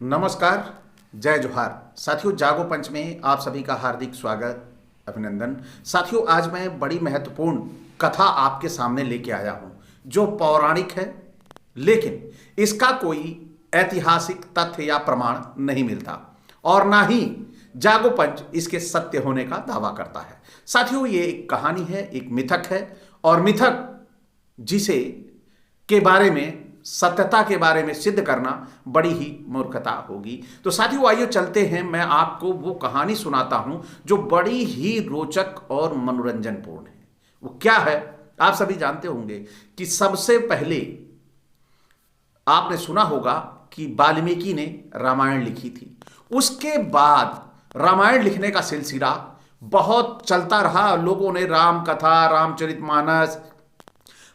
नमस्कार, जय जोहार। साथियों, जागो पंच में आप सभी का हार्दिक स्वागत, अभिनंदन। साथियों, आज मैं बड़ी महत्वपूर्ण कथा आपके सामने लेके आया हूं जो पौराणिक है, लेकिन इसका कोई ऐतिहासिक तथ्य या प्रमाण नहीं मिलता और ना ही जागो पंच इसके सत्य होने का दावा करता है। साथियों, ये एक कहानी है, एक मिथक है और मिथक जिसे के बारे में सत्यता के बारे में सिद्ध करना बड़ी ही मूर्खता होगी। तो साथियों, आइए चलते हैं, मैं आपको वो कहानी सुनाता हूं जो बड़ी ही रोचक और मनोरंजनपूर्ण है। वो क्या है आप सभी जानते होंगे कि सबसे पहले आपने सुना होगा कि वाल्मीकि ने रामायण लिखी थी। उसके बाद रामायण लिखने का सिलसिला बहुत चलता रहा। लोगों ने राम कथा, रामचरितमानस,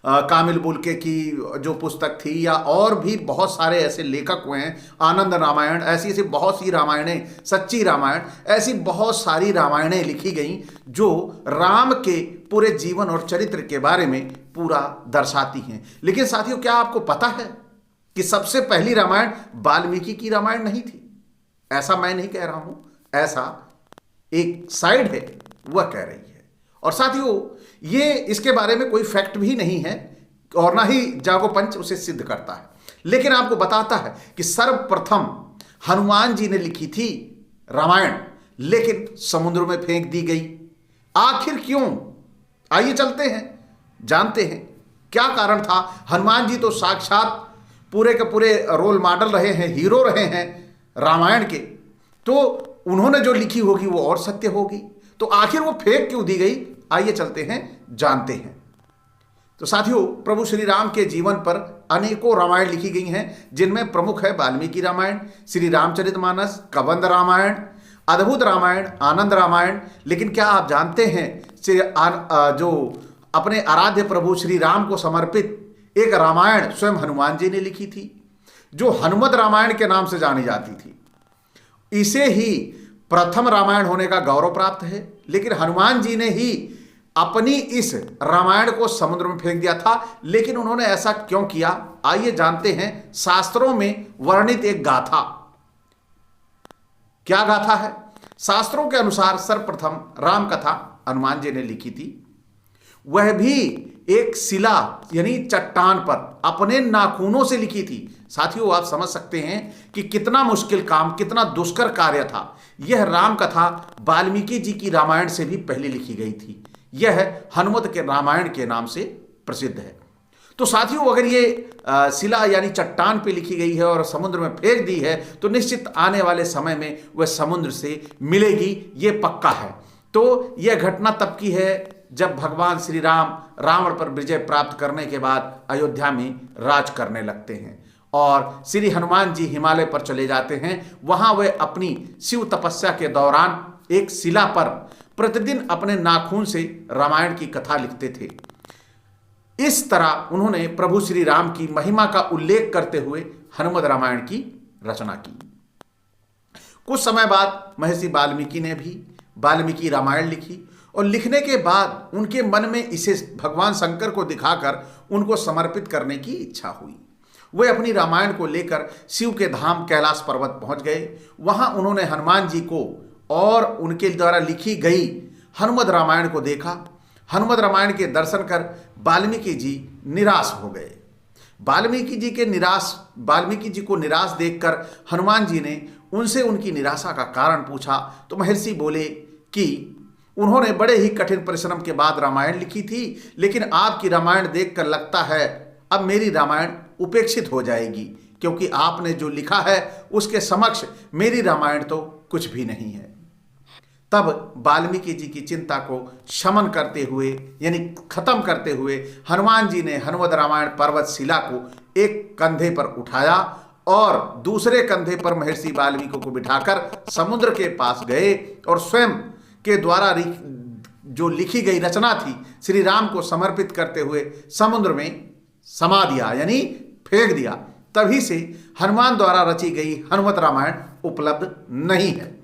कामिल बुल्के की जो पुस्तक थी, या और भी बहुत सारे ऐसे लेखक हुए हैं, आनंद रामायण, ऐसी ऐसी बहुत सी रामायणें, सच्ची रामायण, ऐसी बहुत सारी रामायणें लिखी गई जो राम के पूरे जीवन और चरित्र के बारे में पूरा दर्शाती हैं। लेकिन साथियों, क्या आपको पता है कि सबसे पहली रामायण वाल्मीकि की रामायण नहीं थी? ऐसा मैं नहीं कह रहा हूं, ऐसा एक साइड है वह कह रही है। और साथियों, ये इसके बारे में कोई फैक्ट भी नहीं है और ना ही जागो पंच उसे सिद्ध करता है, लेकिन आपको बताता है कि सर्वप्रथम हनुमान जी ने लिखी थी रामायण, लेकिन समुद्र में फेंक दी गई। आखिर क्यों? आइए चलते हैं, जानते हैं क्या कारण था। हनुमान जी तो साक्षात पूरे के पूरे रोल मॉडल रहे हैं, हीरो रहे हैं रामायण के, तो उन्होंने जो लिखी होगी वो और सत्य होगी। तो आखिर वो फेंक क्यों दी गई? आइए चलते हैं, जानते हैं। तो साथियों, प्रभु श्री राम के जीवन पर अनेकों रामायण लिखी गई हैं, जिनमें प्रमुख है वाल्मीकि रामायण, श्री रामचरितमानस, कबंध रामायण, अद्भुत रामायण, आनंद रामायण। लेकिन क्या आप जानते हैं जो अपने आराध्य प्रभु श्री राम को समर्पित एक रामायण स्वयं हनुमान जी ने लिखी थी, जो हनुमत रामायण के नाम से जानी जाती थी। इसे ही प्रथम रामायण होने का गौरव प्राप्त है, लेकिन हनुमान जी ने ही अपनी इस रामायण को समुद्र में फेंक दिया था। लेकिन उन्होंने ऐसा क्यों किया? आइए जानते हैं। शास्त्रों में वर्णित एक गाथा, क्या गाथा है? शास्त्रों के अनुसार सर्वप्रथम राम कथा हनुमान जी ने लिखी थी, वह भी एक शिला यानी चट्टान पर अपने नाखूनों से लिखी थी। साथियों, आप समझ सकते हैं कि कितना मुश्किल काम, कितना दुष्कर कार्य था। यह राम कथा वाल्मीकि जी की रामायण से भी पहले लिखी गई थी। यह हनुमत के रामायण के नाम से प्रसिद्ध है। तो साथियों, अगर ये शिला यानी चट्टान पे लिखी गई है और समुद्र में फेंक दी है, तो निश्चित आने वाले समय में वह समुद्र से मिलेगी, ये पक्का है। तो यह घटना तब की है जब भगवान श्री राम रावण पर विजय प्राप्त करने के बाद अयोध्या में राज करने लगते हैं और श्री हनुमान जी हिमालय पर चले जाते हैं। वहां वे अपनी शिव तपस्या के दौरान एक शिला पर प्रतिदिन अपने नाखून से रामायण की कथा लिखते थे। इस तरह उन्होंने प्रभु श्री राम की महिमा का उल्लेख करते हुए हनुमत रामायण की रचना की। कुछ समय बाद महर्षि वाल्मीकि ने भी वाल्मीकि रामायण लिखी और लिखने के बाद उनके मन में इसे भगवान शंकर को दिखाकर उनको समर्पित करने की इच्छा हुई। वे अपनी रामायण को लेकर शिव के धाम कैलाश पर्वत पहुंच गए। वहां उन्होंने हनुमान जी को और उनके द्वारा लिखी गई हनुमत रामायण को देखा। हनुमत रामायण के दर्शन कर वाल्मीकि जी निराश हो गए। वाल्मीकि जी को निराश देखकर हनुमान जी ने उनसे उनकी निराशा का कारण पूछा, तो महर्षि बोले कि उन्होंने बड़े ही कठिन परिश्रम के बाद रामायण लिखी थी, लेकिन आपकी रामायण देखकर लगता है अब मेरी रामायण उपेक्षित हो जाएगी, क्योंकि आपने जो लिखा है उसके समक्ष मेरी रामायण तो कुछ भी नहीं है। तब वाल्मीकि जी की चिंता को शमन करते हुए यानी खत्म करते हुए हनुमान जी ने हनुमत रामायण पर्वत शिला को एक कंधे पर उठाया और दूसरे कंधे पर महर्षि वाल्मीकि को बिठाकर समुद्र के पास गए और स्वयं के द्वारा जो लिखी गई रचना थी श्री राम को समर्पित करते हुए समुद्र में समा दिया यानी फेंक दिया। तभी से हनुमान द्वारा रची गई हनुमत रामायण उपलब्ध नहीं है।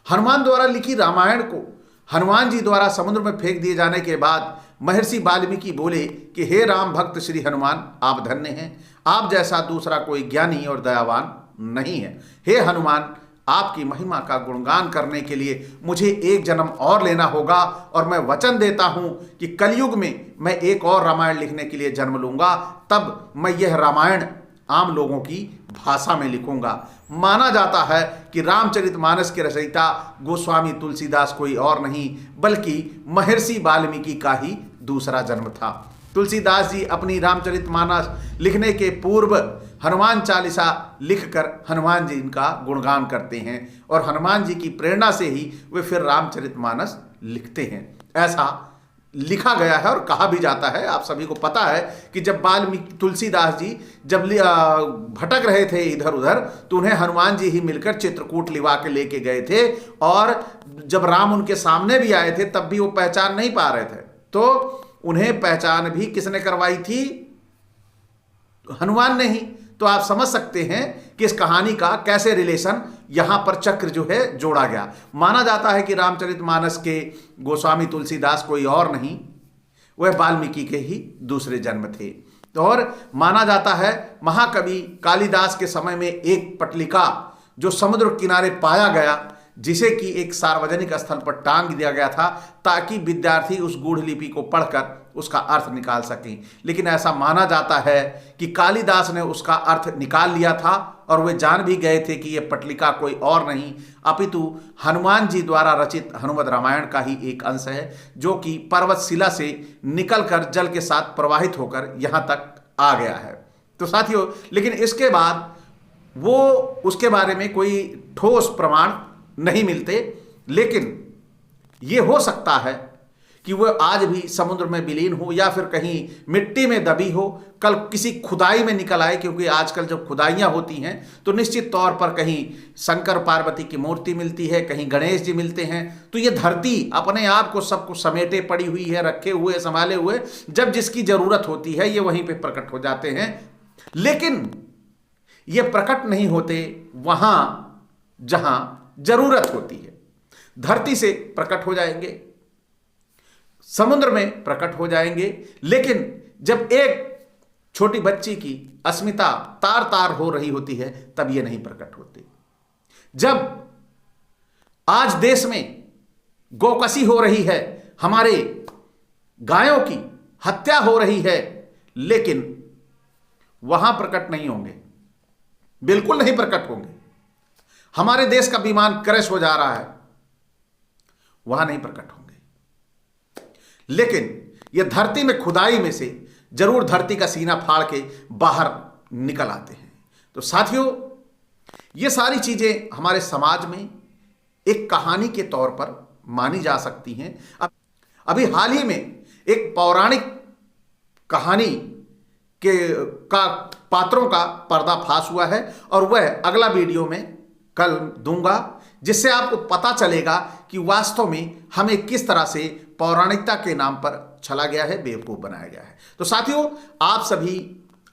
हनुमान द्वारा लिखी रामायण को हनुमान जी द्वारा समुद्र में फेंक दिए जाने के बाद महर्षि वाल्मीकि बोले कि हे राम भक्त श्री हनुमान, आप धन्य हैं। आप जैसा दूसरा कोई ज्ञानी और दयावान नहीं है। हे हनुमान, आपकी महिमा का गुणगान करने के लिए मुझे एक जन्म और लेना होगा और मैं वचन देता हूं कि कलयुग में मैं एक और रामायण लिखने के लिए जन्म लूंगा, तब मैं यह रामायण आम लोगों की भाषा में लिखूंगा। माना जाता है कि रामचरितमानस के रचयिता गोस्वामी तुलसीदास कोई और नहीं बल्कि महर्षि वाल्मीकि का ही दूसरा जन्म था। तुलसीदास जी अपनी रामचरितमानस लिखने के पूर्व हनुमान चालीसा लिखकर हनुमान जी इनका गुणगान करते हैं और हनुमान जी की प्रेरणा से ही वे फिर रामचरितमानस लिखते हैं। ऐसा लिखा गया है और कहा भी जाता है। आप सभी को पता है कि जब वाल्मीकि तुलसीदास जी जब भटक रहे थे इधर उधर, तो उन्हें हनुमान जी ही मिलकर चित्रकूट लिवा के लेके गए थे और जब राम उनके सामने भी आए थे तब भी वो पहचान नहीं पा रहे थे, तो उन्हें पहचान भी किसने करवाई थी? हनुमान ने ही। तो आप समझ सकते हैं कि इस कहानी का कैसे रिलेशन यहां पर चक्र जो है जोड़ा गया। माना जाता है कि रामचरितमानस के गोस्वामी तुलसीदास कोई और नहीं, वह वाल्मीकि के ही दूसरे जन्म थे। और माना जाता है महाकवि कालिदास के समय में एक पटलिका जो समुद्र किनारे पाया गया, जिसे कि एक सार्वजनिक स्थल पर टांग दिया गया था ताकि विद्यार्थी उस गूढ़ लिपि को पढ़कर उसका अर्थ निकाल सकें। लेकिन ऐसा माना जाता है कि कालिदास ने उसका अर्थ निकाल लिया था और वे जान भी गए थे कि यह पटलिका कोई और नहीं अपितु हनुमान जी द्वारा रचित हनुमद रामायण का ही एक अंश है, जो कि पर्वतशिला से निकलकर जल के साथ प्रवाहित होकर यहाँ तक आ गया है। तो साथियों, लेकिन इसके बाद वो उसके बारे में कोई ठोस प्रमाण नहीं मिलते, लेकिन ये हो सकता है कि वह आज भी समुद्र में विलीन हो या फिर कहीं मिट्टी में दबी हो, कल किसी खुदाई में निकल आए, क्योंकि आजकल जब खुदाइयाँ होती हैं तो निश्चित तौर पर कहीं शंकर पार्वती की मूर्ति मिलती है, कहीं गणेश जी मिलते हैं। तो ये धरती अपने आप को सब कुछ समेटे पड़ी हुई है, रखे हुए, संभाले हुए, जब जिसकी जरूरत होती है ये वहीं पर प्रकट हो जाते हैं। लेकिन ये प्रकट नहीं होते वहां जहां जरूरत होती है। धरती से प्रकट हो जाएंगे, समुद्र में प्रकट हो जाएंगे, लेकिन जब एक छोटी बच्ची की अस्मिता तार तार हो रही होती है तब ये नहीं प्रकट होती। जब आज देश में गोकशी हो रही है, हमारे गायों की हत्या हो रही है, लेकिन वहां प्रकट नहीं होंगे, बिल्कुल नहीं प्रकट होंगे। हमारे देश का विमान क्रैश हो जा रहा है, वहां नहीं प्रकट होंगे। लेकिन यह धरती में खुदाई में से जरूर धरती का सीना फाड़ के बाहर निकल आते हैं। तो साथियों, ये सारी चीजें हमारे समाज में एक कहानी के तौर पर मानी जा सकती हैं। अभी हाल ही में एक पौराणिक कहानी का पात्रों का पर्दाफाश हुआ है और वह अगला वीडियो में कल दूंगा, जिससे आपको पता चलेगा कि वास्तव में हमें किस तरह से पौराणिकता के नाम पर छला गया है, बेवकूफ बनाया गया है। तो साथियों, आप सभी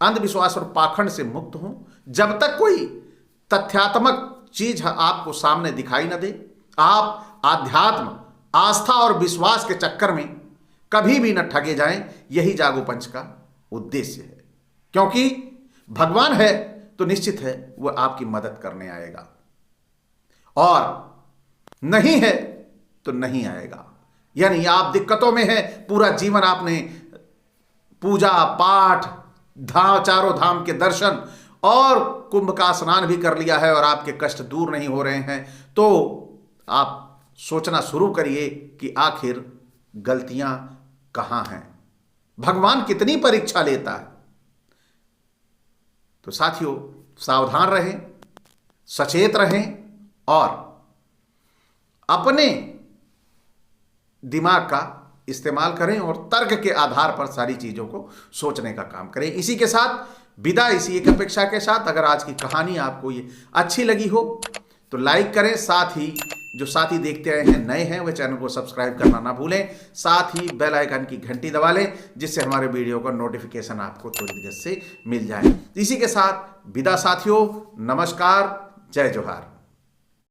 अंधविश्वास और पाखंड से मुक्त हों। जब तक कोई तथ्यात्मक चीज आपको सामने दिखाई न दे, आप आध्यात्म, आस्था और विश्वास के चक्कर में कभी भी न ठगे जाएं। यही जागो पंच का उद्देश्य है, क्योंकि भगवान है तो निश्चित है वह आपकी मदद करने आएगा, और नहीं है तो नहीं आएगा। यानी आप दिक्कतों में हैं, पूरा जीवन आपने पूजा पाठ, चारों धाम के दर्शन और कुंभ का स्नान भी कर लिया है और आपके कष्ट दूर नहीं हो रहे हैं, तो आप सोचना शुरू करिए कि आखिर गलतियां कहां हैं, भगवान कितनी परीक्षा लेता है। तो साथियों, सावधान रहें, सचेत रहें और अपने दिमाग का इस्तेमाल करें और तर्क के आधार पर सारी चीजों को सोचने का काम करें। इसी के साथ विदा, इसी एक अपेक्षा के साथ, अगर आज की कहानी आपको ये अच्छी लगी हो तो लाइक करें, साथ ही जो साथी देखते आए हैं, नए हैं, वह चैनल को सब्सक्राइब करना ना भूलें, साथ ही बेल आइकन की घंटी दबा लें, जिससे हमारे वीडियो का नोटिफिकेशन आपको थोड़ी देर से मिल जाए। इसी के साथ विदा साथियों, नमस्कार, जय जोहार।